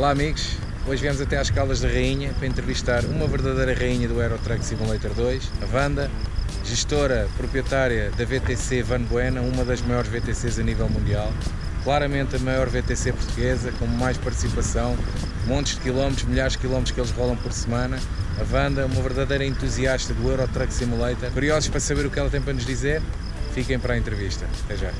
Olá amigos, hoje viemos até às Caldas da Rainha para entrevistar uma verdadeira rainha do Euro Truck Simulator 2, a Wanda, gestora proprietária da VTC Van Buena, uma das maiores VTCs a nível mundial, claramente a maior VTC portuguesa, com mais participação, montes de quilómetros, milhares de quilómetros que eles rolam por semana. A Wanda, uma verdadeira entusiasta do Euro Truck Simulator. Curiosos para saber o que ela tem para nos dizer? Fiquem para a entrevista. Até já.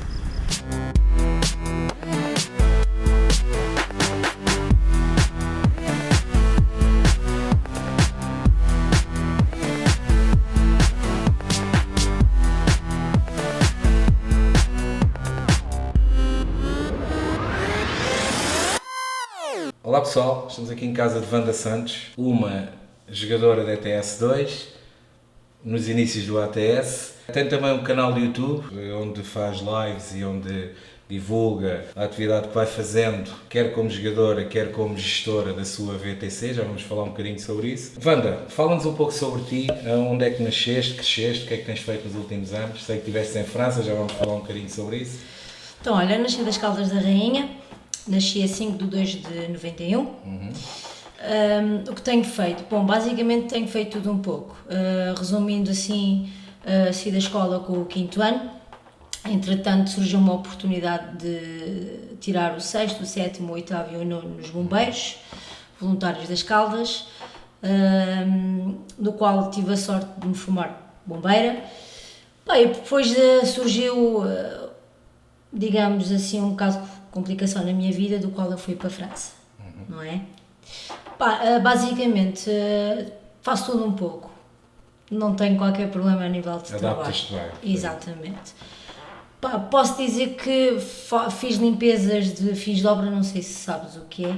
Olá pessoal, estamos aqui em casa de Wanda Santos, uma jogadora da ETS2, nos inícios do ATS. Tem também um canal de YouTube, onde faz lives e onde divulga a atividade que vai fazendo, quer como jogadora, quer como gestora da sua VTC. Já vamos falar um bocadinho sobre isso. Wanda, fala-nos um pouco sobre ti, onde é que nasceste, cresceste, o que é que tens feito nos últimos anos. Sei que estiveste em França, já vamos falar um bocadinho sobre isso. Então, olha, nasci das Caldas da Rainha, nasci a 5 de 2 de 91. O que tenho feito? Bom, basicamente tenho feito tudo um pouco. Resumindo assim, saí da escola com o 5º ano. Entretanto, surgiu uma oportunidade de tirar o 6º, o 7º, o 8º e o 9º nos bombeiros, voluntários das Caldas, do qual tive a sorte de me formar bombeira. E depois surgiu, digamos assim, um bocado de complicação na minha vida, do qual eu fui para a França, não é? Basicamente, faço tudo um pouco. Não tenho qualquer problema a nível de trabalho. Adaptas-te bem. Exatamente. Posso dizer que fiz limpezas de fins de obra, não sei se sabes o que é.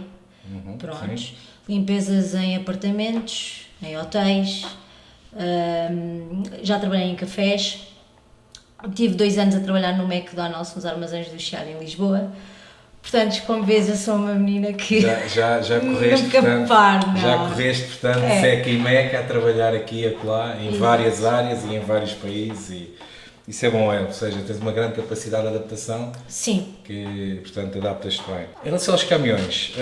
Prontos. Limpezas em apartamentos, em hotéis, já trabalhei em cafés, tive 2 anos a trabalhar no McDonald's, nos armazéns do Chiado em Lisboa. Portanto, como vês, eu sou uma menina que já correste, nunca portanto, paro, não. Já correste, portanto, seca e meca a trabalhar aqui e acolá, em várias áreas e em vários países, e isso é bom, ou seja, tens uma grande capacidade de adaptação. Sim. Que, portanto, adaptas-te bem. Em relação aos caminhões,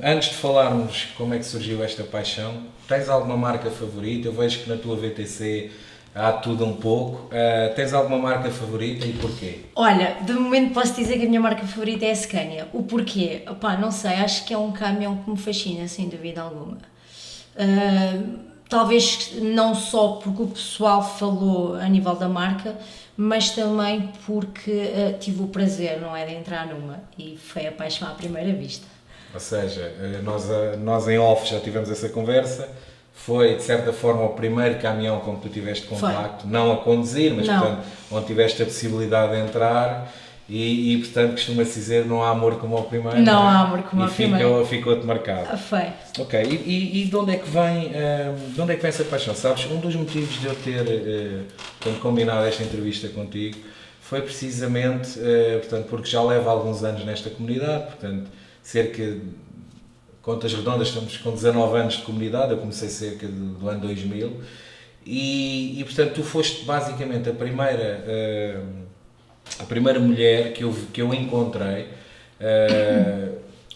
antes de falarmos como é que surgiu esta paixão, tens alguma marca favorita? Eu vejo que na tua VTC há tudo um pouco. Tens alguma marca favorita e porquê? Olha, de momento posso dizer que a minha marca favorita é a Scania. O porquê? Não sei, acho que é um caminhão que me fascina, sem dúvida alguma. Talvez não só porque o pessoal falou a nível da marca, mas também porque tive o prazer, não é, de entrar numa, e foi a paixão à primeira vista. Ou seja, nós em off já tivemos essa conversa. Foi, de certa forma, o primeiro caminhão com que tu tiveste contacto, não a conduzir, mas portanto, onde tiveste a possibilidade de entrar e portanto, costuma-se dizer, não há amor como ao primeiro. Não há amor como ao primeiro. E ficou-te marcado. Foi. Ok, e de onde é que vem essa paixão? Sabes, um dos motivos de eu ter combinado esta entrevista contigo foi precisamente, portanto, porque já levo alguns anos nesta comunidade, portanto, cerca de, contas redondas, estamos com 19 anos de comunidade, eu comecei cerca do ano 2000 e portanto tu foste basicamente a primeira mulher que eu encontrei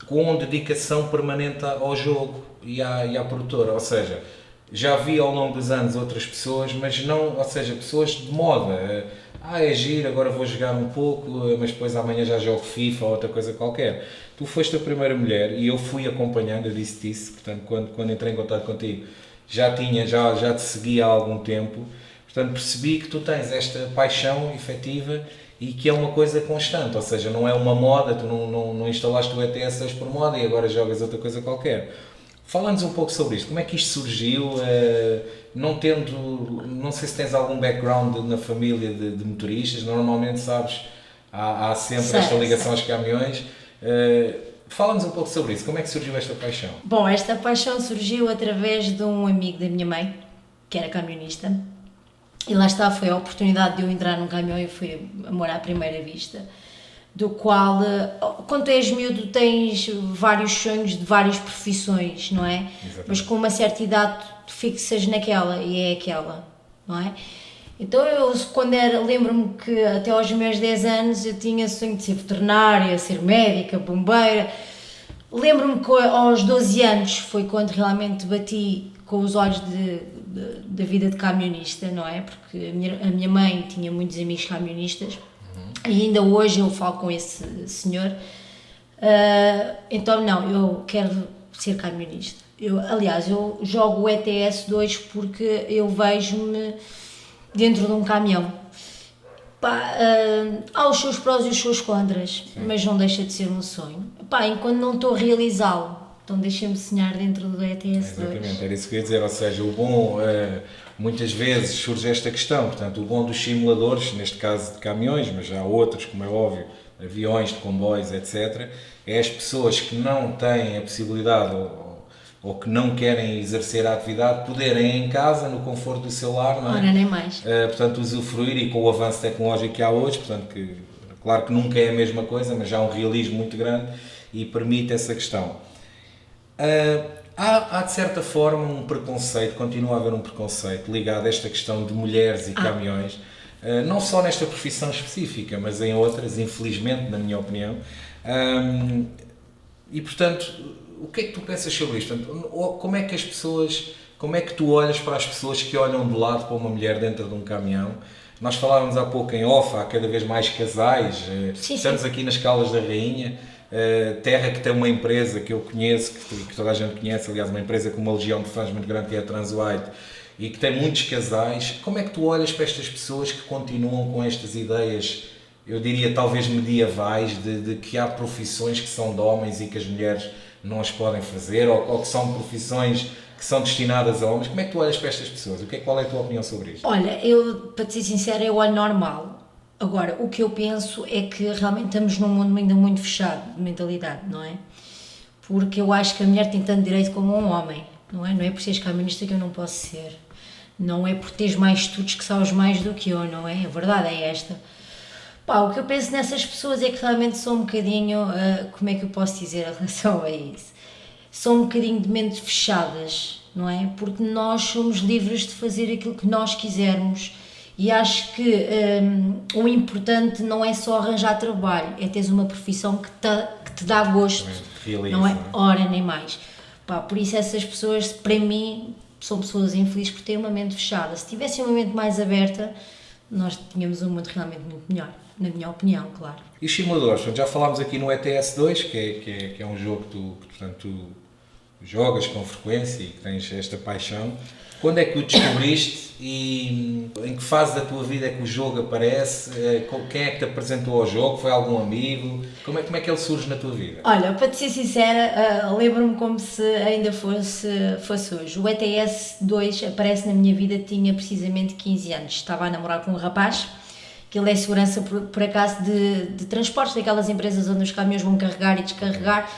com dedicação permanente ao jogo e à produtora, ou seja, já vi ao longo dos anos outras pessoas, mas não, ou seja, pessoas de moda, é giro, agora vou jogar um pouco, mas depois amanhã já jogo FIFA ou outra coisa qualquer. Tu foste a primeira mulher e eu fui acompanhando, eu disse-te isso, portanto, quando entrei em contato contigo, já te seguia há algum tempo, portanto, percebi que tu tens esta paixão efetiva e que é uma coisa constante, ou seja, não é uma moda, tu não instalaste o ETS por moda e agora jogas outra coisa qualquer. Fala-nos um pouco sobre isto, como é que isto surgiu, não sei se tens algum background na família de motoristas, normalmente sabes, há sempre esta ligação aos caminhões. Fala-nos um pouco sobre isso, como é que surgiu esta paixão? Bom, esta paixão surgiu através de um amigo da minha mãe, que era camionista, e lá está, foi a oportunidade de eu entrar num caminhão e foi amor à primeira vista, do qual, quando és miúdo, tens vários sonhos de várias profissões, não é? Exatamente. Mas com uma certa idade tu fixas naquela e é aquela, não é? Então eu, lembro-me que até aos meus 10 anos eu tinha sonho de ser veterinária, ser médica, bombeira. Lembro-me que aos 12 anos foi quando realmente bati com os olhos da vida de camionista, não é? Porque a minha mãe tinha muitos amigos camionistas e ainda hoje eu falo com esse senhor. Então, não, eu quero ser camionista. Aliás, eu jogo o ETS 2 porque eu vejo-me dentro de um caminhão. Pá, há os seus prós e os seus contras, mas não deixa de ser um sonho. Pá, enquanto não estou a realizá-lo, então deixem-me sonhar dentro do ETS 2. Exatamente, era isso que eu ia dizer, ou seja, o bom, muitas vezes surge esta questão, portanto, o bom dos simuladores, neste caso de caminhões, mas já há outros, como é óbvio, aviões, de comboios, etc., é as pessoas que não têm a possibilidade ou que não querem exercer a atividade, poderem em casa, no conforto do seu lar, não é? Ora, nem mais. Portanto, usufruir e com o avanço tecnológico que há hoje, portanto, que, claro que nunca é a mesma coisa, mas já há um realismo muito grande e permite essa questão. Há de certa forma um preconceito, continua a haver um preconceito ligado a esta questão de mulheres e caminhões, não só nesta profissão específica, mas em outras, infelizmente, na minha opinião. E portanto, o que é que tu pensas sobre isto? Como é que as pessoas, como é que tu olhas para as pessoas que olham de lado para uma mulher dentro de um caminhão? Nós falávamos há pouco em off, há cada vez mais casais, estamos aqui nas Caldas da Rainha, terra que tem uma empresa que eu conheço, que toda a gente conhece, aliás, uma empresa com uma legião de fãs muito grande, que é a Transwhite, e que tem muitos casais. Como é que tu olhas para estas pessoas que continuam com estas ideias, eu diria talvez medievais, de que há profissões que são de homens e que as mulheres não as podem fazer, ou que são profissões que são destinadas a homens? Como é que tu olhas para estas pessoas? Qual é a tua opinião sobre isto? Olha, eu, para te ser sincera, eu olho normal. Agora, o que eu penso é que realmente estamos num mundo ainda muito fechado de mentalidade, não é? Porque eu acho que a mulher tem tanto direito como um homem, não é? Não é por seres camionista que eu não posso ser. Não é por teres mais estudos que sabes mais do que eu, não é? A verdade é esta. Pá, o que eu penso nessas pessoas é que realmente são um bocadinho, como é que eu posso dizer em relação a isso? São um bocadinho de mente fechadas, não é? Porque nós somos livres de fazer aquilo que nós quisermos e acho que o importante não é só arranjar trabalho, é teres uma profissão que te dá gosto, Realiza, não é? Ora, nem mais. Pá, por isso essas pessoas, para mim, são pessoas infelizes por terem uma mente fechada. Se tivessem uma mente mais aberta, nós tínhamos um mundo realmente muito melhor. Na minha opinião, claro. E os simuladores? Portanto, já falámos aqui no ETS 2, que é um jogo que tu jogas com frequência e que tens esta paixão. Quando é que o descobriste e em que fase da tua vida é que o jogo aparece? Quem é que te apresentou ao jogo? Foi algum amigo? Como é que ele surge na tua vida? Olha, para te ser sincera, lembro-me como se ainda fosse hoje. O ETS 2 aparece na minha vida, tinha precisamente 15 anos. Estava a namorar com um rapaz, que ele é segurança por acaso de transportes, daquelas empresas onde os caminhões vão carregar e descarregar.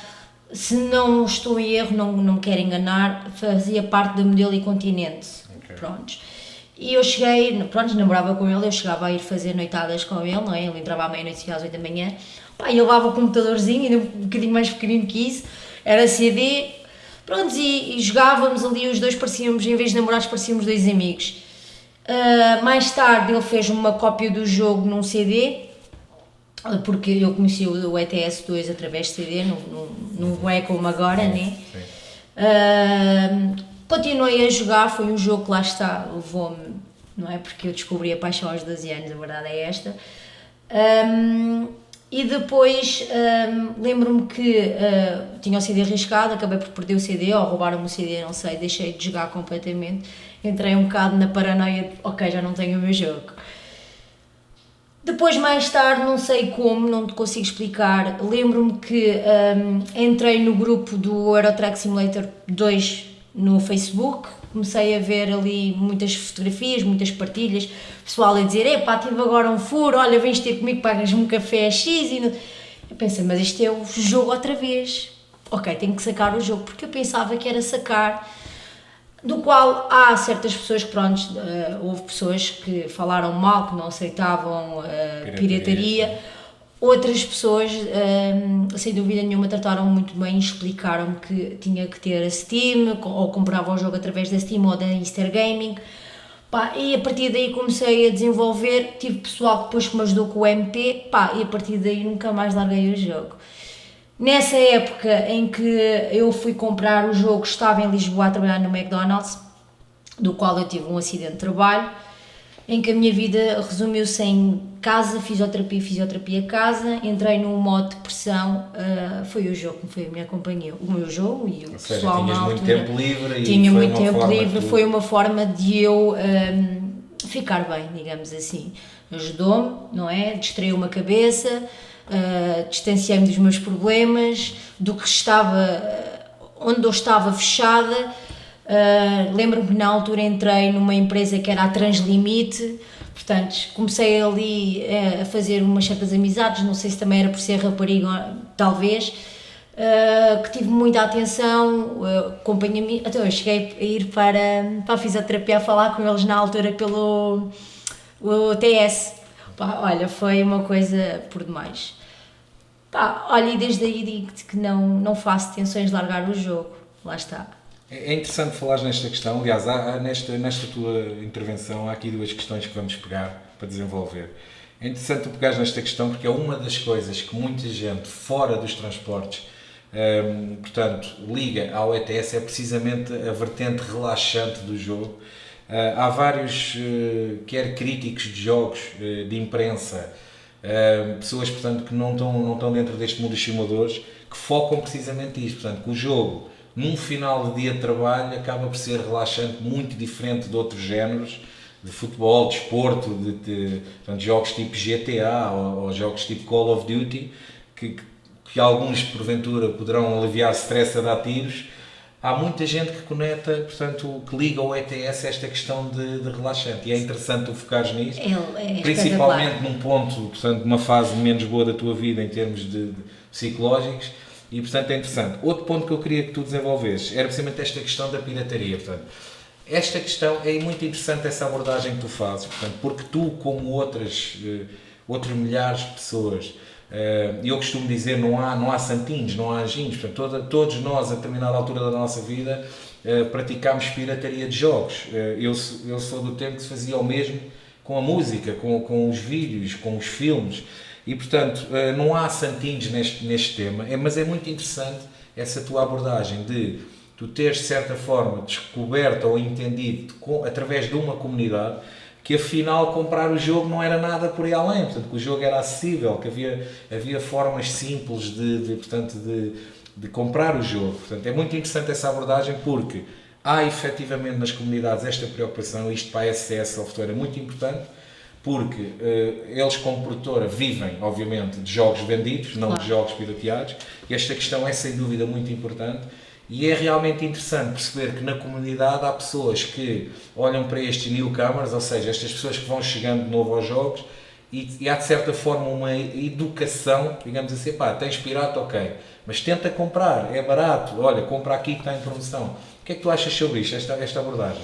Se não estou em erro, não me quero enganar, fazia parte da Modelo e Continente. Okay. Prontos. E eu cheguei, pronto, namorava com ele, eu chegava a ir fazer noitadas com ele, não é? Ele entrava à meia-noite e às 8 da manhã. Pá, eu levava o computadorzinho, ainda um bocadinho mais pequenino que isso, era CD, pronto, e jogávamos ali, os dois parecíamos, em vez de namorados, parecíamos dois amigos. Mais tarde ele fez uma cópia do jogo num CD, porque eu conheci o ETS 2 através de CD, não é como agora, né? Continuei a jogar, foi um jogo que lá está, levou-me, não é? Porque eu descobri a paixão aos 12 anos, a verdade é esta. E depois lembro-me que tinha o CD arriscado, acabei por perder o CD, ou roubaram-me o CD, não sei, deixei de jogar completamente. Entrei um bocado na paranoia de, ok, já não tenho o meu jogo. Depois, mais tarde, não sei como, não te consigo explicar, lembro-me que entrei no grupo do Euro Truck Simulator 2 no Facebook, comecei a ver ali muitas fotografias, muitas partilhas, pessoal a dizer, epá, tive agora um furo, olha, vens ter comigo, pagas-me um café X, e eu pensei, mas isto é o jogo outra vez, ok, tenho que sacar o jogo, porque eu pensava que era sacar, do qual há certas pessoas que, pronto, houve pessoas que falaram mal, que não aceitavam pirataria. Outras pessoas, sem dúvida nenhuma, trataram muito bem e explicaram que tinha que ter a Steam, ou comprava o jogo através da Steam ou da Inster Gaming. Pá, e a partir daí comecei a desenvolver, tive pessoal que depois que me ajudou com o MP, pá, e a partir daí nunca mais larguei o jogo. Nessa época em que eu fui comprar o jogo, estava em Lisboa a trabalhar no McDonald's, do qual eu tive um acidente de trabalho, em que a minha vida resumiu-se em casa, fisioterapia, casa, entrei num modo de depressão, foi o jogo que foi a minha companhia, o meu jogo e o pessoal na altura. Tinhas muito tempo livre e tinha foi muito uma tempo forma livre, de... foi uma forma de eu ficar bem, digamos assim. Ajudou-me, não é? Distraiu-me a cabeça, distanciei-me dos meus problemas, do que estava, onde eu estava fechada. Lembro-me que na altura entrei numa empresa que era a Translimite, portanto comecei ali a fazer umas certas amizades, não sei se também era por ser rapariga, talvez, que tive muita atenção, acompanha-me, então eu cheguei a ir para a fisioterapia a falar com eles na altura pelo o TS. Pá, olha, foi uma coisa por demais. Pá, olha, e desde aí digo-te que não faço tensões de largar o jogo, lá está. É interessante falares nesta questão, aliás, nesta tua intervenção há aqui duas questões que vamos pegar para desenvolver. É interessante tu pegares nesta questão porque é uma das coisas que muita gente fora dos transportes, portanto, liga ao ETS, é precisamente a vertente relaxante do jogo. Há vários, quer críticos de jogos, de imprensa, pessoas, portanto, que não estão dentro deste mundo dos simuladores, que focam precisamente isto, portanto, que o jogo num final de dia de trabalho acaba por ser relaxante, muito diferente de outros géneros de futebol, de desporto, portanto, jogos tipo GTA ou jogos tipo Call of Duty, que alguns porventura poderão aliviar stress a dar tiros. Há muita gente que conecta, portanto, que liga ao ETS a esta questão de relaxante, e é interessante tu focares nisso, principalmente num ponto, portanto, numa fase menos boa da tua vida em termos de psicológicos. E, portanto, é interessante. Outro ponto que eu queria que tu desenvolvesses era precisamente esta questão da pirataria. Portanto, esta questão é muito interessante, essa abordagem que tu fazes, portanto, porque tu, como outras milhares de pessoas, eu costumo dizer, não há santinhos, não há anjinhos, portanto, todos nós, a determinada altura da nossa vida, praticámos pirataria de jogos. Eu sou do tempo que se fazia o mesmo com a música, com os vídeos, com os filmes. E, portanto, não há santinhos neste tema, mas é muito interessante essa tua abordagem de tu teres, de certa forma, descoberto ou entendido através de uma comunidade que, afinal, comprar o jogo não era nada por aí além, portanto, que o jogo era acessível, que havia formas simples de comprar o jogo. Portanto, é muito interessante essa abordagem porque há, efetivamente, nas comunidades esta preocupação, isto para a SCS Software é muito importante, porque eles, como produtora, vivem, obviamente, de jogos vendidos, não de jogos pirateados, e esta questão é, sem dúvida, muito importante, e é realmente interessante perceber que na comunidade há pessoas que olham para estes newcomers, ou seja, estas pessoas que vão chegando de novo aos jogos, e há, de certa forma, uma educação, digamos assim, pá, tens pirata, ok, mas tenta comprar, é barato, olha, compra aqui que está em promoção. O que é que tu achas sobre isto, esta abordagem?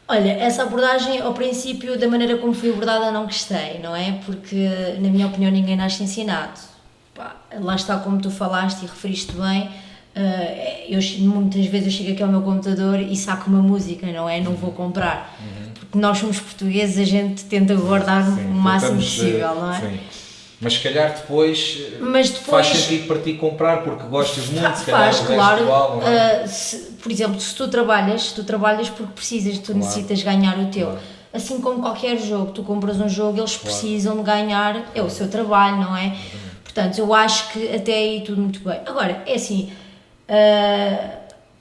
Olha, essa abordagem, ao princípio, da maneira como foi abordada, não gostei, não é? Porque, na minha opinião, ninguém nasce ensinado. Pá, lá está, como tu falaste e referiste bem, muitas vezes eu chego aqui ao meu computador e saco uma música, não é? Não vou comprar. Porque nós somos portugueses, a gente tenta guardar o máximo possível, não é? Sim. Mas se calhar depois faz sentido para ti comprar porque gostas muito, se calhar faz, claro. Igual, não é? Por exemplo, se tu trabalhas porque precisas, tu necessitas ganhar o teu. Claro. Assim como qualquer jogo, tu compras um jogo, eles precisam de ganhar, é o seu trabalho, não é? Portanto, eu acho que até aí tudo muito bem. Agora, é assim,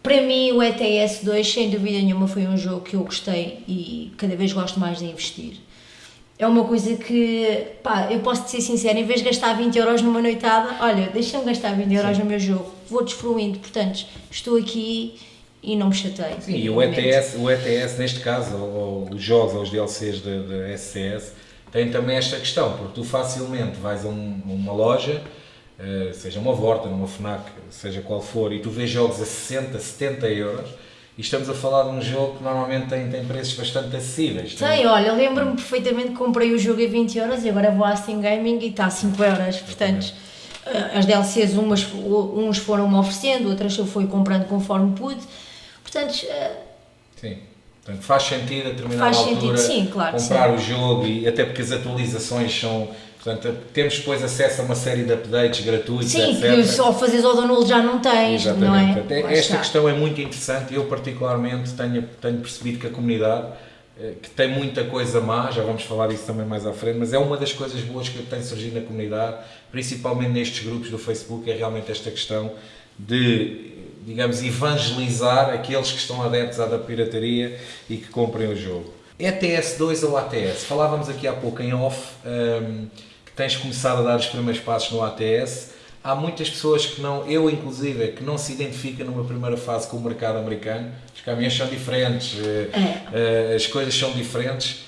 para mim o ETS 2, sem dúvida nenhuma, foi um jogo que eu gostei e cada vez gosto mais de investir. É uma coisa que, pá, eu posso-te ser sincera, em vez de gastar 20 euros numa noitada, olha, deixa-me gastar 20 euros no meu jogo, vou desfruindo, portanto, estou aqui e não me chateio. Sim, e o ETS neste caso, ou os jogos, ou os DLCs da SCS, tem também esta questão, porque tu facilmente vais a uma loja, seja uma Vorta, uma Fnac, seja qual for, e tu vês jogos a 60, 70 euros, e estamos a falar de um jogo que normalmente tem preços bastante acessíveis. Olha, lembro-me perfeitamente que comprei o jogo a 20 euros e agora vou à Steam Gaming e está a 5 euros, portanto, as DLCs uns foram-me oferecendo, outras eu fui comprando conforme pude, portanto... Sim. Portanto, faz sentido a determinada Faz sentido, altura sim, claro que comprar sim. o jogo, e até porque as atualizações são... Portanto, temos depois acesso a uma série de updates gratuitos, Sim, etc. que só fazeres o download já não tens, não Exatamente. é? Portanto, Lá esta está. questão é muito interessante. Eu, particularmente, tenho percebido que a comunidade, que tem muita coisa má, já vamos falar disso também mais à frente, mas é uma das coisas boas que tem surgido na comunidade, principalmente nestes grupos do Facebook, é realmente esta questão de, digamos, evangelizar aqueles que estão adeptos à da pirataria e que comprem o jogo. ETS2 ou ATS? Falávamos aqui há pouco em off, que tens começado a dar os primeiros passos no ATS. Há muitas pessoas que não, eu inclusive, que não se identificam numa primeira fase com o mercado americano. Os caminhos são diferentes, as coisas são diferentes.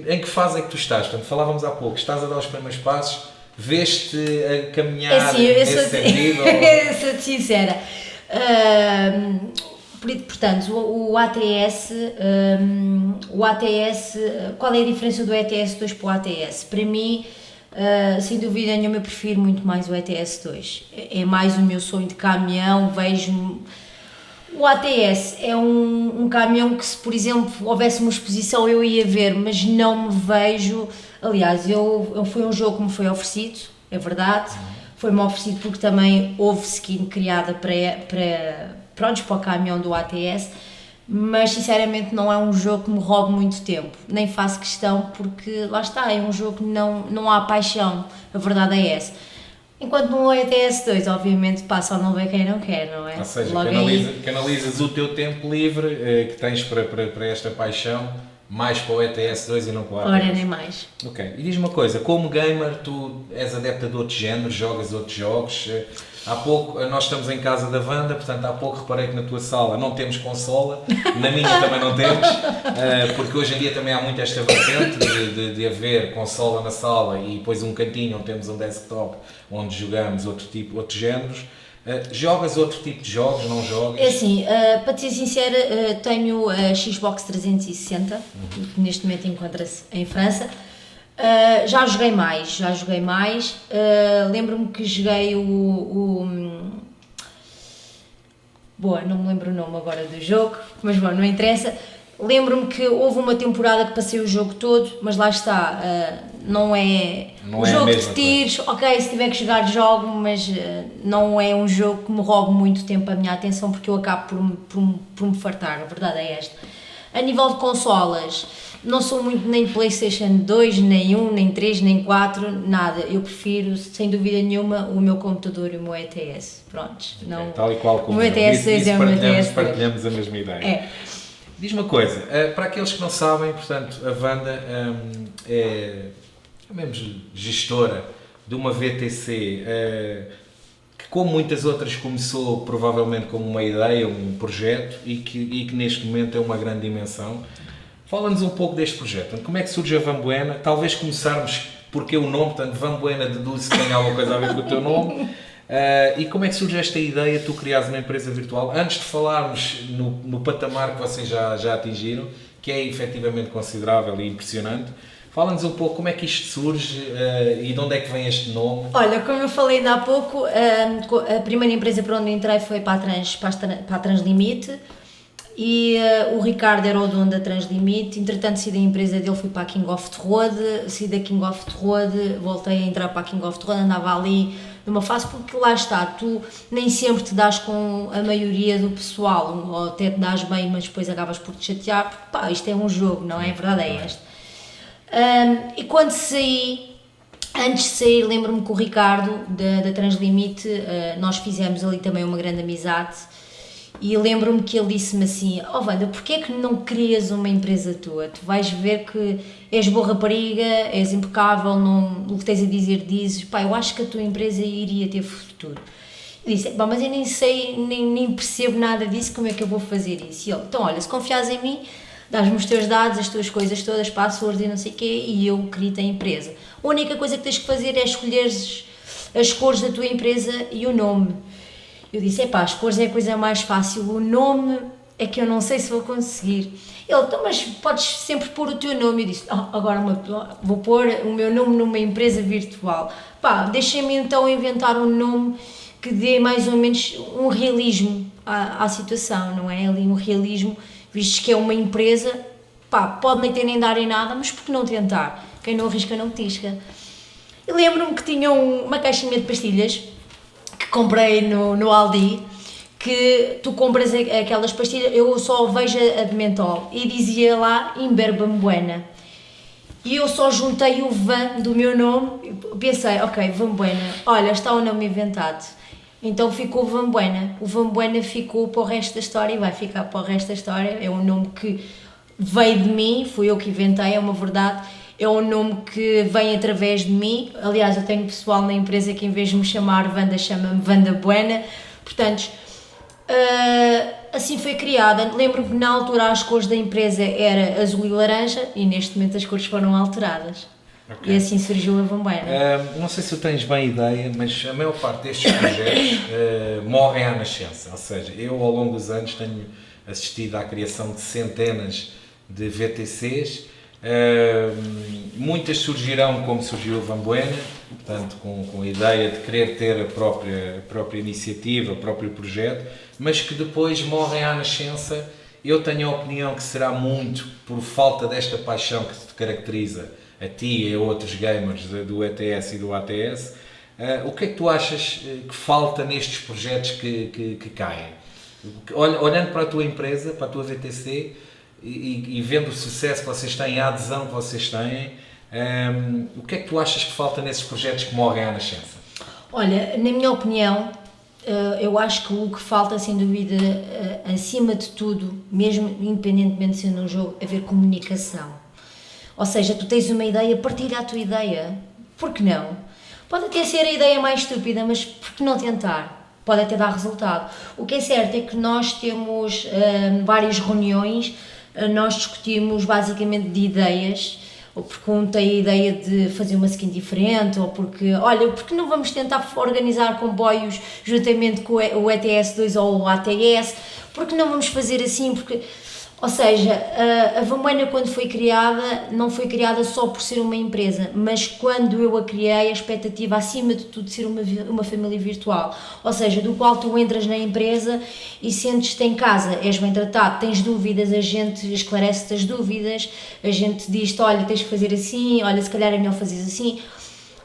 Em que fase é que tu estás? Portanto, falávamos há pouco, estás a dar os primeiros passos, vês-te a caminhar Assim, nesse sentido? eu sou-te sincera. Portanto, o ATS, qual é a diferença do ETS2 para o ATS? Para mim, sem dúvida nenhuma, eu prefiro muito mais o ETS2. É mais o meu sonho de caminhão, vejo... O ATS é um caminhão que, se por exemplo houvesse uma exposição, eu ia ver, mas não me vejo. Aliás, foi um jogo que me foi oferecido, é verdade. Foi-me oferecido porque também houve skin criada para o caminhão do ATS, mas sinceramente não é um jogo que me roube muito tempo, nem faço questão, porque lá está, é um jogo que não há paixão, a verdade é essa. Enquanto no ETS2, obviamente, só não vê quem não quer, não é? Ou seja, Logo canalizas o teu tempo livre que tens para esta paixão mais para o ETS2 e não para o ATS. Ora, nem mais. Ok, e diz-me uma coisa, como gamer tu és adepta de outros géneros, jogas outros jogos, há pouco, nós estamos em casa da Wanda, portanto há pouco reparei que na tua sala não temos consola, na minha também não temos, porque hoje em dia também há muito esta vertente de haver consola na sala e depois um cantinho onde temos um desktop onde jogamos outros géneros. Jogas outro tipo de jogos, não jogas? É assim, para te ser sincera, tenho a Xbox 360, que neste momento encontra-se em França. Já joguei mais. Lembro-me que joguei Boa, não me lembro o nome agora do jogo, mas bom, não interessa. Lembro-me que houve uma temporada que passei o jogo todo, mas lá está, não é Não o é a jogo de mesma tiros, ok, se tiver que jogar jogo, mas não é um jogo que me roube muito tempo a minha atenção, porque eu acabo por me fartar, a verdade é esta. A nível de consolas, não sou muito nem PlayStation 2, nem 1, nem 3, nem 4, nada. Eu prefiro, sem dúvida nenhuma, o meu computador e o meu ETS. Prontos. Não, tal e qual como o meu ETS 2 é o meu ETS 2. Partilhamos a mesma ideia. É. Diz uma coisa, para aqueles que não sabem, portanto, a Wanda é mesmo gestora de uma VTC que, como muitas outras, começou provavelmente como uma ideia, um projeto e que neste momento é uma grande dimensão. Fala-nos um pouco deste projeto. Portanto, como é que surge a Vambuena? Talvez começarmos porque o nome, portanto, Vambuena deduz que tem alguma coisa a ver com o teu nome. E como é que surge esta ideia de tu criares uma empresa virtual? Antes de falarmos no patamar que vocês já atingiram, que é efetivamente considerável e impressionante, fala-nos um pouco como é que isto surge e de onde é que vem este nome. Olha, como eu falei ainda há pouco, a primeira empresa para onde entrei foi para a Translimite e o Ricardo era o dono da Translimite. Entretanto, saí da empresa dele, fui para a King of the Road, saí da King of the Road, voltei a entrar para a King of the Road, andava ali numa fase, porque lá está, tu nem sempre te dás com a maioria do pessoal, ou até te dás bem, mas depois acabas por te chatear, porque isto é um jogo, não é? A verdade é esta. E quando saí, antes de sair, lembro-me que o Ricardo da Translimite, nós fizemos ali também uma grande amizade. E lembro-me que ele disse-me assim: "Oh Wanda, porquê é que não crias uma empresa tua? Tu vais ver que és boa rapariga, és impecável, o que tens a dizer dizes, pá, eu acho que a tua empresa iria ter futuro." Eu disse: "Mas eu nem sei, nem percebo nada disso, como é que eu vou fazer isso?" E ele: "Então olha, se confiares em mim, dás-me os teus dados, as tuas coisas todas, passwords e não sei o quê, e eu crio-te a empresa. A única coisa que tens que fazer é escolheres as cores da tua empresa e o nome." Eu disse: "Epá, as cores é a coisa mais fácil, o nome é que eu não sei se vou conseguir." Ele: "Então, mas podes sempre pôr o teu nome." Eu disse: "Agora vou pôr o meu nome numa empresa virtual. Pá, deixem-me então inventar um nome que dê mais ou menos um realismo à situação, não é? Ali um realismo visto que é uma empresa, pá, pode nem ter nem dar em nada, mas por que não tentar? Quem não arrisca não petisca. Eu lembro-me que tinha uma caixinha de pastilhas que comprei no Aldi, que tu compras aquelas pastilhas, eu só vejo a de mentol, e dizia lá Imberbambuena. E eu só juntei o van do meu nome, pensei, ok, Vambuena, olha, está o nome inventado. Então ficou Vambuena. O Vambuena ficou para o resto da história e vai ficar para o resto da história. É um nome que veio de mim, fui eu que inventei, é uma verdade. É um nome que vem através de mim. Aliás, eu tenho pessoal na empresa que em vez de me chamar Wanda, chama-me Wanda Buena. Portanto, assim foi criada. Lembro-me que na altura as cores da empresa era azul e laranja e neste momento as cores foram alteradas. Okay. E assim surgiu a Vambuena. Não sei se tu tens bem ideia, mas a maior parte destes projetos morrem à nascença. Ou seja, eu ao longo dos anos tenho assistido à criação de centenas de VTCs. Muitas surgirão como surgiu a Vambuena, portanto com a ideia de querer ter a própria iniciativa, o próprio projeto, mas que depois morrem à nascença. Eu tenho a opinião que será muito por falta desta paixão que te caracteriza a ti e a outros gamers do ETS e do ATS. O que é que tu achas que falta nestes projetos que caem? Olhando para a tua empresa, para a tua VTC e vendo o sucesso que vocês têm, a adesão que vocês têm, o que é que tu achas que falta nesses projetos que morrem à nascença? Olha, na minha opinião, eu acho que o que falta, sem dúvida, acima de tudo, mesmo independentemente de ser um jogo, é haver comunicação. Ou seja, tu tens uma ideia, partilha a tua ideia. Por que não? Pode até ser a ideia mais estúpida, mas por que não tentar? Pode até dar resultado. O que é certo é que nós temos várias reuniões, nós discutimos basicamente de ideias, ou porque um tem a ideia de fazer uma skin diferente, ou porque, olha, porque não vamos tentar organizar comboios juntamente com o ETS2 ou o ATS, porque não vamos fazer assim, porque... Ou seja, a Vambuena quando foi criada, não foi criada só por ser uma empresa, mas quando eu a criei, a expectativa acima de tudo de ser uma família virtual, ou seja, do qual tu entras na empresa e sentes-te em casa, és bem tratado, tens dúvidas, a gente esclarece-te as dúvidas, a gente diz-te, olha, tens que fazer assim, olha, se calhar é melhor fazer assim.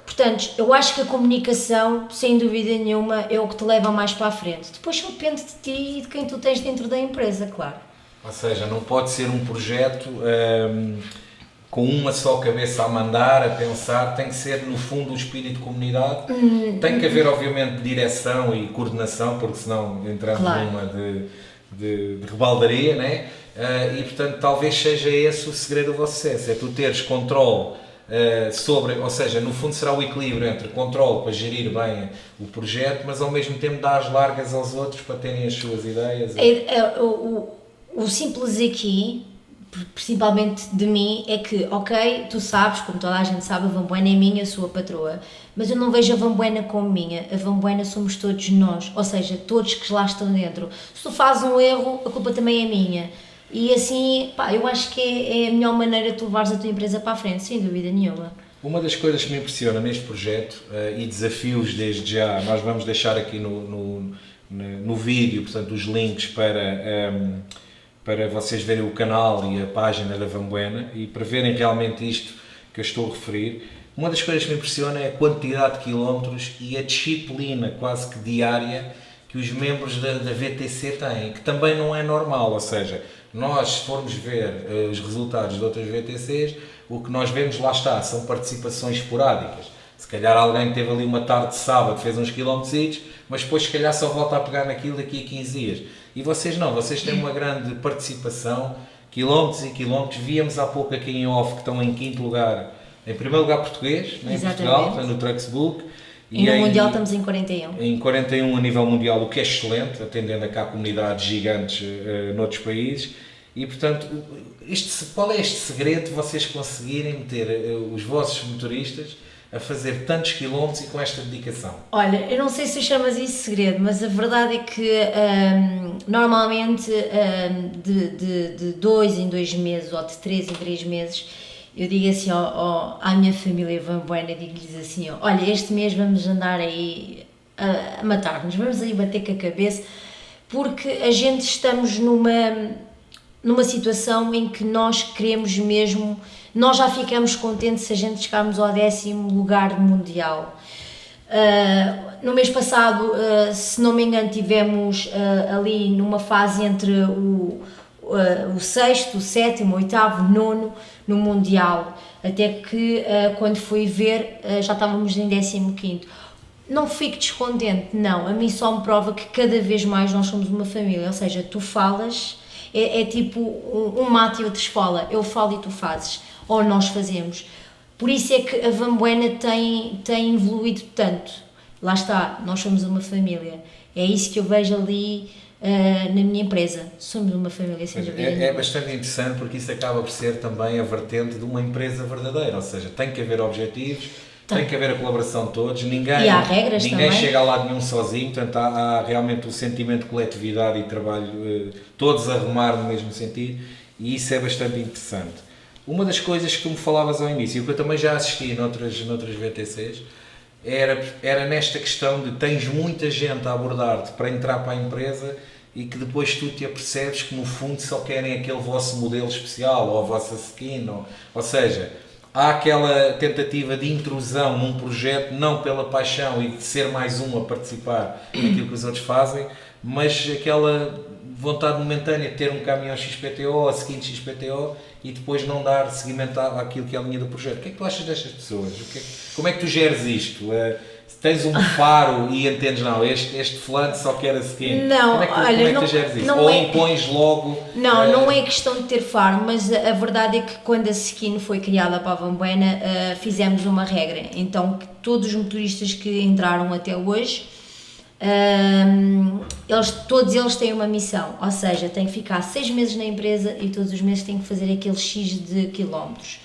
Portanto, eu acho que a comunicação, sem dúvida nenhuma, é o que te leva mais para a frente. Depois só depende de ti e de quem tu tens dentro da empresa, claro. Ou seja, não pode ser um projeto com uma só cabeça a mandar, a pensar, tem que ser no fundo o espírito de comunidade, tem que haver obviamente direção e coordenação, porque senão entramos numa de rebaldaria, né? E portanto talvez seja esse o segredo do vosso sucesso, é tu teres controle sobre, ou seja, no fundo será o equilíbrio entre controle para gerir bem o projeto, mas ao mesmo tempo dar as largas aos outros para terem as suas ideias. O simples aqui, principalmente de mim, é que, ok, tu sabes, como toda a gente sabe, a Vambuena é minha, sou a patroa, mas eu não vejo a Vambuena como minha, a Vambuena somos todos nós, ou seja, todos que lá estão dentro. Se tu fazes um erro, a culpa também é minha. E assim, pá, eu acho que é a melhor maneira de tu levares a tua empresa para a frente, sem dúvida nenhuma. Uma das coisas que me impressiona neste projeto, e desafios desde já, nós vamos deixar aqui no vídeo, portanto, os links para vocês verem o canal e a página da Vambuena e para verem realmente isto que eu estou a referir. Uma das coisas que me impressiona é a quantidade de quilómetros e a disciplina quase que diária que os membros da VTC têm, que também não é normal, ou seja, nós se formos ver os resultados de outras VTCs, o que nós vemos lá está, são participações esporádicas. Se calhar alguém teve ali uma tarde de sábado, fez uns quilómetros, mas depois se calhar só volta a pegar naquilo daqui a 15 dias. E vocês não, vocês têm uma grande participação, quilómetros e quilómetros. Víamos há pouco aqui em off que estão em quinto lugar, em primeiro lugar português, né, em Portugal, no Trucksbook. E no Mundial estamos em 41. Em 41 a nível mundial, o que é excelente, atendendo a cá comunidades gigantes noutros países. E portanto, qual é este segredo de vocês conseguirem meter os vossos motoristas a fazer tantos quilómetros e com esta dedicação? Olha, eu não sei se chamas isso segredo, mas a verdade é que normalmente de 2 em 2 meses ou de 3 em 3 meses eu digo assim à minha família Vambuena, digo-lhes assim, olha, este mês vamos andar aí a matar-nos, vamos aí bater com a cabeça, porque a gente estamos numa situação em que nós queremos mesmo, nós já ficamos contentes se a gente chegarmos ao 10º lugar mundial. No mês passado, se não me engano, tivemos ali numa fase entre o 6º, o 7º, o 8º, 9º no Mundial, até que quando fui ver já estávamos em 15º. Não fico descontente, não, a mim só me prova que cada vez mais nós somos uma família, ou seja, tu falas, é tipo um mate e outro esfola, eu falo e tu fazes, ou nós fazemos. Por isso é que a Vambuena tem evoluído tanto. Lá está, nós somos uma família. É isso que eu vejo ali na minha empresa. Somos uma família, sem dúvida. É bastante interessante porque isso acaba por ser também a vertente de uma empresa verdadeira. Ou seja, tem que haver objetivos, tem que haver a colaboração de todos. E há regras ninguém também. chega a lado nenhum sozinho. Portanto, há realmente o sentimento de coletividade e trabalho, todos a remar no mesmo sentido. E isso é bastante interessante. Uma das coisas que tu me falavas ao início, e que eu também já assisti noutras VTCs, era nesta questão de tens muita gente a abordar-te para entrar para a empresa e que depois tu te apercebes que no fundo só querem aquele vosso modelo especial ou a vossa skin, ou seja, há aquela tentativa de intrusão num projeto não pela paixão e de ser mais um a participar naquilo que os outros fazem, mas aquela vontade momentânea de ter um caminhão XPTO, a skin XPTO e depois não dar seguimento àquilo que é a linha do projeto. O que é que tu achas destas pessoas? Como é que tu geres isto? Se tens um faro e entendes, não, este fulano só quer a skin. Não, como é que tu geres isso? Ou impões logo... Não é questão de ter faro, mas a verdade é que quando a skin foi criada para a Vambuena, fizemos uma regra. Então, que todos os motoristas que entraram até hoje, todos eles têm uma missão, ou seja, têm que ficar 6 meses na empresa e todos os meses têm que fazer aqueles X de quilómetros.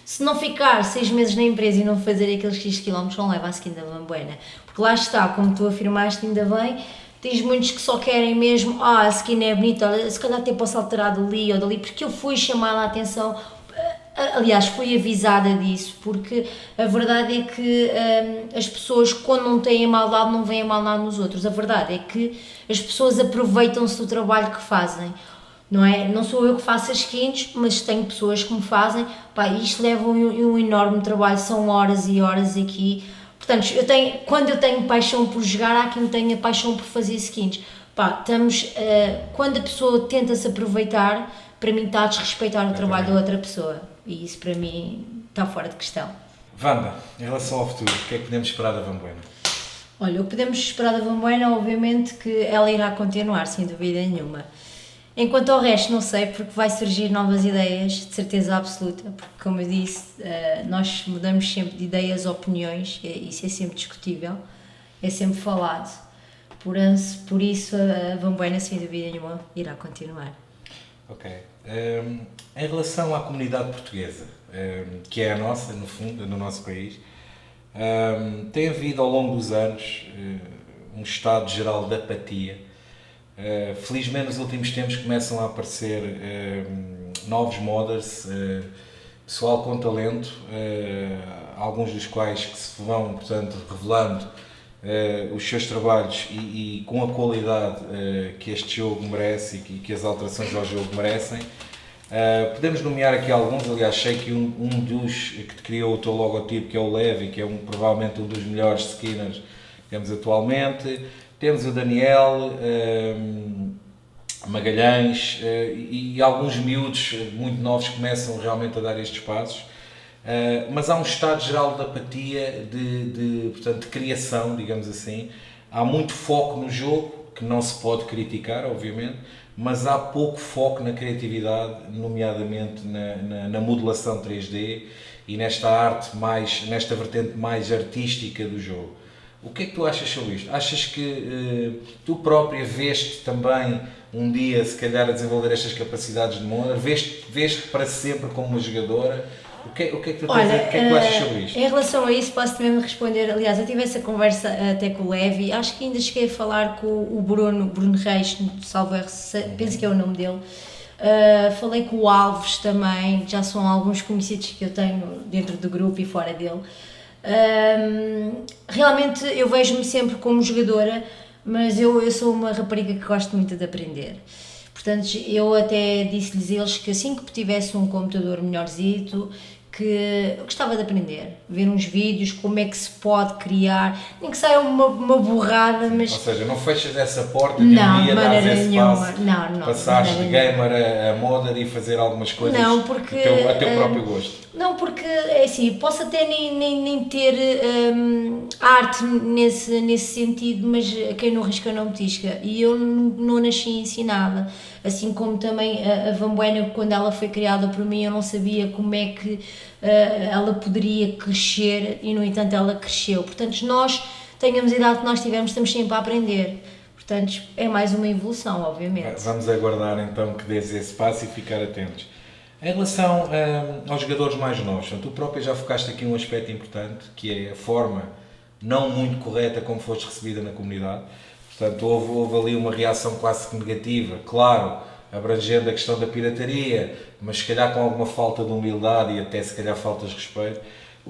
Se não ficar 6 meses na empresa e não fazer aqueles X de quilómetros, não leva a skin da Vambuena, porque lá está, como tu afirmaste, ainda bem, tens muitos que só querem mesmo, a skin é bonita, se calhar até posso alterar dali ou dali, porque eu fui chamada a atenção. Aliás, fui avisada disso, porque a verdade é que as pessoas, quando não têm maldade, não veem maldade nos outros. A verdade é que as pessoas aproveitam-se do trabalho que fazem, não é? Não sou eu que faço as skins, mas tenho pessoas que me fazem. Pá, isto leva um enorme trabalho, são horas e horas aqui. Portanto, quando eu tenho paixão por jogar, há quem tenha paixão por fazer skins. Pá, quando a pessoa tenta se aproveitar, para mim está a desrespeitar o trabalho da outra pessoa. E isso para mim está fora de questão. Wanda, em relação ao futuro, o que é que podemos esperar da Vambuena? Olha, o que podemos esperar da Vambuena, obviamente que ela irá continuar, sem dúvida nenhuma. Enquanto ao resto, não sei, porque vai surgir novas ideias, de certeza absoluta, porque como eu disse, nós mudamos sempre de ideias, opiniões, isso é sempre discutível, é sempre falado. Por isso a Vambuena, sem dúvida nenhuma, irá continuar. Ok. Em relação à comunidade portuguesa, que é a nossa, no fundo, no nosso país, tem havido ao longo dos anos um estado geral de apatia. Felizmente nos últimos tempos começam a aparecer novos modders, pessoal com talento, alguns dos quais que se vão, portanto, revelando os seus trabalhos e com a qualidade que este jogo merece e que as alterações ao jogo merecem. Podemos nomear aqui alguns, aliás, sei que um dos que criou o teu logotipo, que é o Levi, que é provavelmente um dos melhores skinners que temos atualmente. Temos o Daniel, Magalhães e alguns miúdos muito novos que começam realmente a dar estes passos. Mas há um estado geral de apatia, portanto, de criação, digamos assim. Há muito foco no jogo, que não se pode criticar, obviamente, mas há pouco foco na criatividade, nomeadamente na modelação 3D e nesta arte nesta vertente mais artística do jogo. O que é que tu achas sobre isto? Achas que tu própria veste também um dia, se calhar, a desenvolver estas capacidades de modder? Veste para sempre como uma jogadora? O que é que tu achas sobre isto? Em relação a isso, posso mesmo responder. Aliás, eu tive essa conversa até com o Levi, acho que ainda cheguei a falar com o Bruno Reis, salvo erro, penso que é o nome dele. Falei com o Alves também, já são alguns conhecidos que eu tenho dentro do grupo e fora dele. Realmente eu vejo-me sempre como jogadora, mas eu sou uma rapariga que gosto muito de aprender. Portanto, eu até disse-lhes eles que assim que tivesse um computador melhorzito, que eu gostava de aprender, ver uns vídeos, como é que se pode criar, nem que saia uma borrada, mas... Ou seja, não fechas essa porta de Não, um dia de dares maneira esse nenhuma. passo, Não, passares de de maneira gamer a modder e fazer algumas coisas Não, porque, a teu próprio gosto. Não, porque é assim, posso até nem ter arte nesse sentido, mas quem não risca não petisca. E eu não nasci ensinada. Assim como também a Van Buena, quando ela foi criada por mim, eu não sabia como é que ela poderia crescer e, no entanto, ela cresceu. Portanto, nós, tenhamos a idade que nós tivemos, estamos sempre a aprender. Portanto, é mais uma evolução, obviamente. Vamos aguardar então que dês esse passo e ficar atentos. Em relação aos jogadores mais novos, tu próprio já focaste aqui um aspecto importante, que é a forma não muito correta como foste recebida na comunidade. Portanto, houve ali uma reação quase que negativa, claro, abrangendo a questão da pirataria, mas se calhar com alguma falta de humildade e até se calhar faltas de respeito.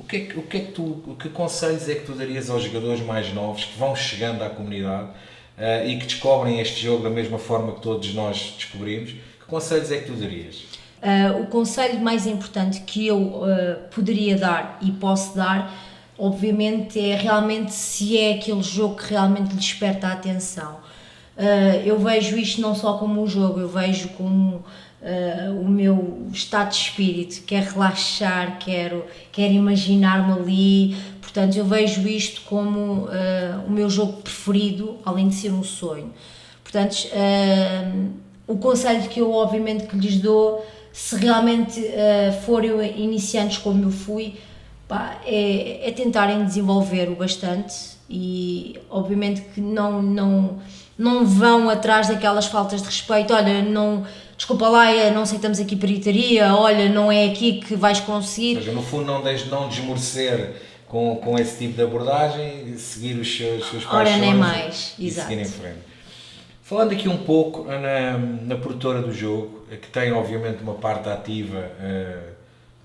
Que conselhos é que tu darias aos jogadores mais novos que vão chegando à comunidade e que descobrem este jogo da mesma forma que todos nós descobrimos? Que conselhos é que tu darias? O conselho mais importante que eu poderia dar e posso dar, obviamente, é realmente se é aquele jogo que realmente lhe desperta a atenção. Eu vejo isto não só como um jogo, eu vejo como o meu estado de espírito, quero relaxar, quero imaginar-me ali, portanto eu vejo isto como o meu jogo preferido, além de ser um sonho. Portanto, o conselho que eu obviamente que lhes dou, se realmente forem iniciantes como eu fui, é tentarem desenvolver o bastante e obviamente que não vão atrás daquelas faltas de respeito, olha, desculpa lá, não aceitamos aqui peritaria, olha, não é aqui que vais conseguir. Ou seja, no fundo não desmorecer com esse tipo de abordagem, seguir os seus paixões. Ora, nem mais, e exato. seguir em frente. Falando aqui um pouco na produtora do jogo, que tem obviamente uma parte ativa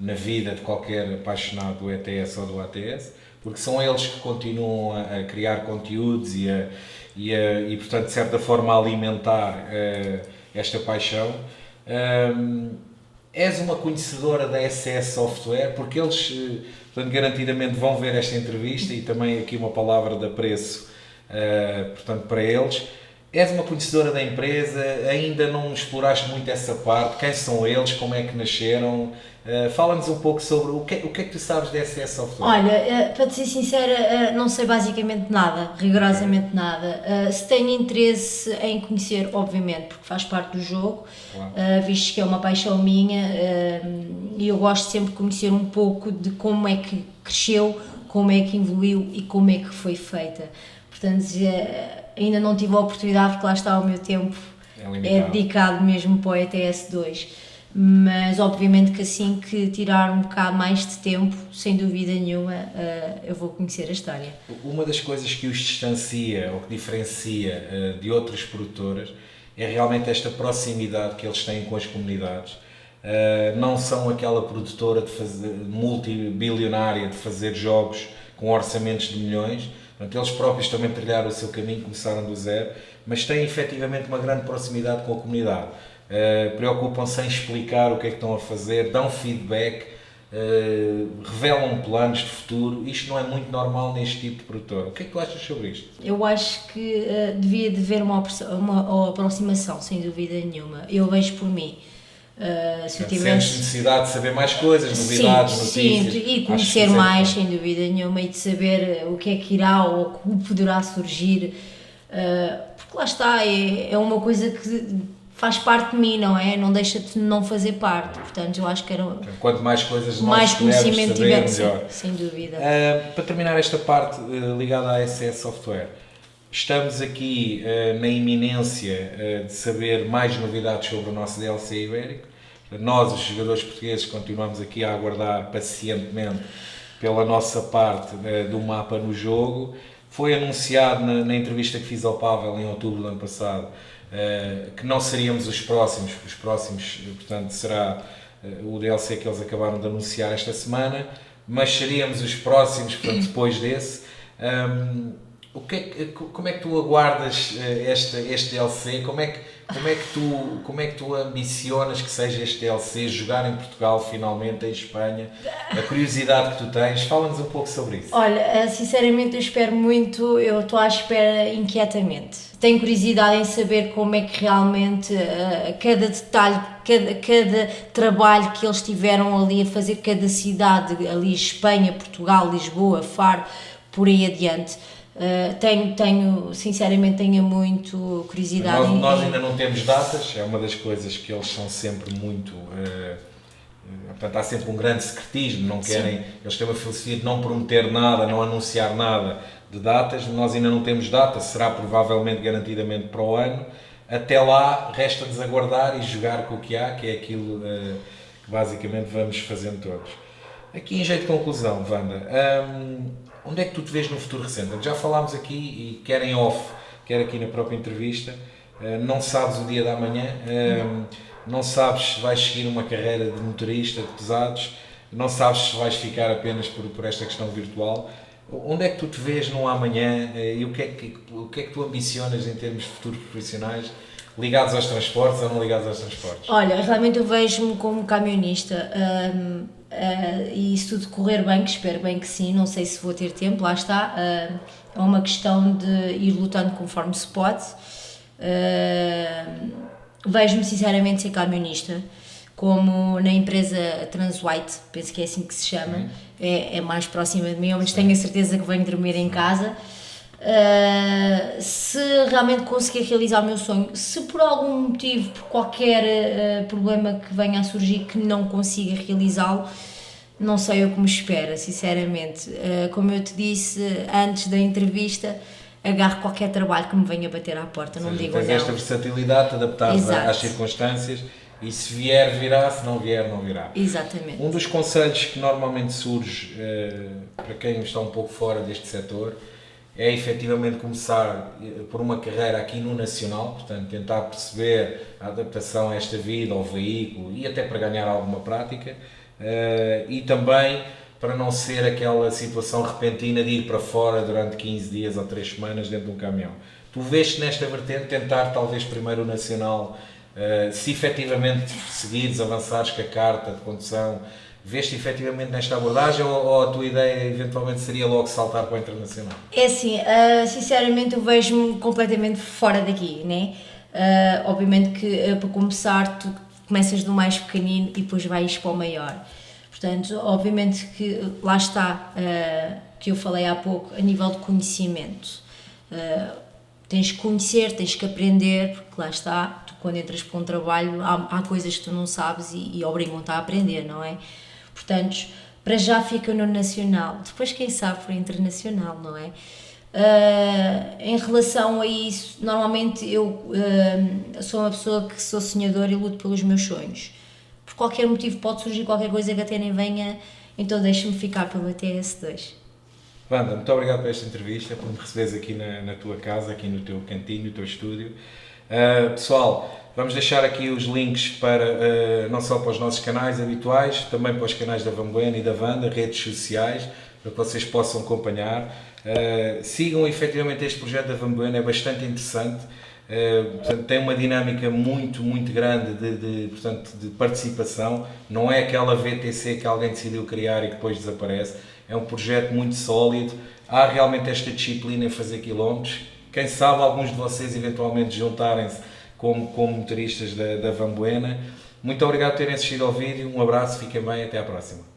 na vida de qualquer apaixonado do ETS ou do ATS, porque são eles que continuam a criar conteúdos e portanto de certa forma a alimentar esta paixão. És uma conhecedora da SS Software, porque eles portanto, garantidamente vão ver esta entrevista e também aqui uma palavra de apreço portanto, para eles. És uma conhecedora da empresa, ainda não exploraste muito essa parte, quem são eles, como é que nasceram, fala-nos um pouco sobre o que é que tu sabes da SS Software. Olha, para te ser sincera, não sei basicamente nada, rigorosamente nada. Se tenho interesse em conhecer, obviamente, porque faz parte do jogo, claro. Visto que é uma paixão minha e eu gosto sempre de conhecer um pouco de como é que cresceu, como é que evoluiu e como é que foi feita. Portanto, ainda não tive a oportunidade, porque lá está o meu tempo é dedicado mesmo para o ETS2, mas obviamente que assim que tirar um bocado mais de tempo, sem dúvida nenhuma, eu vou conhecer a história. Uma das coisas que os distancia ou que diferencia de outras produtoras é realmente esta proximidade que eles têm com as comunidades. Não são aquela produtora multibilionária de fazer jogos com orçamentos de milhões. Portanto, eles próprios também trilharam o seu caminho, começaram do zero, mas têm efetivamente uma grande proximidade com a comunidade. Preocupam-se em explicar o que é que estão a fazer, dão feedback, revelam planos de futuro. Isto não é muito normal neste tipo de produtor. O que é que tu achas sobre isto? Eu acho que devia de haver uma aproximação, sem dúvida nenhuma. Eu vejo por mim. Se eu tivesse necessidade de saber mais coisas, novidades, notícias. Sim, e conhecer mais, sem dúvida nenhuma, e de saber o que é que irá ou o que poderá surgir, porque lá está, é uma coisa que faz parte de mim, não é? Não deixa de não fazer parte, portanto eu acho que era... Quanto mais coisas mais conhecimento tiver, melhor. Sem dúvida. Para terminar esta parte ligada à SS Software, estamos aqui na iminência de saber mais novidades sobre o nosso DLC ibérico. Nós, os jogadores portugueses, continuamos aqui a aguardar pacientemente pela nossa parte do mapa no jogo. Foi anunciado na entrevista que fiz ao Pavel em outubro do ano passado que não seríamos os próximos, portanto, será o DLC que eles acabaram de anunciar esta semana, mas seríamos os próximos, portanto, depois desse. Como é que tu aguardas este DLC? Como é como é que tu ambicionas que seja este TLC, jogar em Portugal finalmente, em Espanha? A curiosidade que tu tens, fala-nos um pouco sobre isso. Olha, sinceramente eu espero muito, eu estou à espera inquietamente. Tenho curiosidade em saber como é que realmente cada detalhe, cada trabalho que eles tiveram ali a fazer, cada cidade, ali Espanha, Portugal, Lisboa, Faro, por aí adiante. Sinceramente tenho muito curiosidade. Nós ainda não temos datas, é uma das coisas que eles são sempre muito... portanto, há sempre um grande secretismo, não querem, eles têm uma filosofia de não prometer nada, não anunciar nada de datas, nós ainda não temos data, será provavelmente garantidamente para o ano. Até lá, resta-nos aguardar e jogar com o que há, que é aquilo que basicamente vamos fazendo todos. Aqui em jeito de conclusão, Wanda, onde é que tu te vês no futuro recente? Já falámos aqui, e quer em off, quer aqui na própria entrevista, não sabes o dia da manhã, não sabes se vais seguir uma carreira de motorista de pesados, não sabes se vais ficar apenas por esta questão virtual. Onde é que tu te vês no amanhã e o que é que tu ambicionas em termos de futuros profissionais, ligados aos transportes ou não ligados aos transportes? Olha, realmente eu vejo-me como camionista e se tudo correr bem, que espero bem que sim, não sei se vou ter tempo, lá está, é uma questão de ir lutando conforme se pode. Vejo-me sinceramente ser camionista, como na empresa Transwhite, penso que é assim que se chama, é mais próxima de mim, ao menos tenho a certeza que venho dormir em casa. Se realmente conseguir realizar o meu sonho, se por algum motivo, por qualquer problema que venha a surgir que não consiga realizá-lo, não sei o que me espera, sinceramente. Como eu te disse antes da entrevista, agarro qualquer trabalho que me venha bater à porta, não digo não. Tens esta versatilidade de adaptar às circunstâncias e se vier, virá, se não vier, não virá. Exatamente. Um dos conselhos que normalmente surge para quem está um pouco fora deste setor é efetivamente começar por uma carreira aqui no Nacional, portanto tentar perceber a adaptação a esta vida, ao veículo e até para ganhar alguma prática e também para não ser aquela situação repentina de ir para fora durante 15 dias ou 3 semanas dentro de um caminhão. Tu vês-te nesta vertente tentar talvez primeiro o Nacional, se efetivamente seguires, avançares com a carta de condução, vês-te efetivamente nesta abordagem ou a tua ideia eventualmente seria logo saltar para o internacional? É assim, sinceramente eu vejo-me completamente fora daqui, né? Obviamente que para começar tu começas do mais pequenino e depois vais para o maior. Portanto, obviamente que lá está, que eu falei há pouco, a nível de conhecimento. Tens que conhecer, tens que aprender, porque lá está, tu quando entras para um trabalho há coisas que tu não sabes e obrigam-te a aprender, não é? Portanto, para já fica no nacional, depois quem sabe para o internacional, não é? Em relação a isso, normalmente eu sou uma pessoa que sou sonhadora e luto pelos meus sonhos. Por qualquer motivo pode surgir qualquer coisa que até nem venha, então deixa-me ficar pelo TS2. Wanda, muito obrigado por esta entrevista, por me receberes aqui na tua casa, aqui no teu cantinho, no teu estúdio. Pessoal, vamos deixar aqui os links para, não só para os nossos canais habituais, também para os canais da Vanbuena e da Wanda, redes sociais, para que vocês possam acompanhar. Sigam efetivamente este projeto da Vanbuena, é bastante interessante. Portanto, tem uma dinâmica muito grande de participação, não é aquela VTC que alguém decidiu criar e que depois desaparece, é um projeto muito sólido, há realmente esta disciplina em fazer quilómetros, quem sabe alguns de vocês eventualmente juntarem-se como motoristas da Vanbuena. Muito obrigado por terem assistido ao vídeo, um abraço, fiquem bem, até à próxima.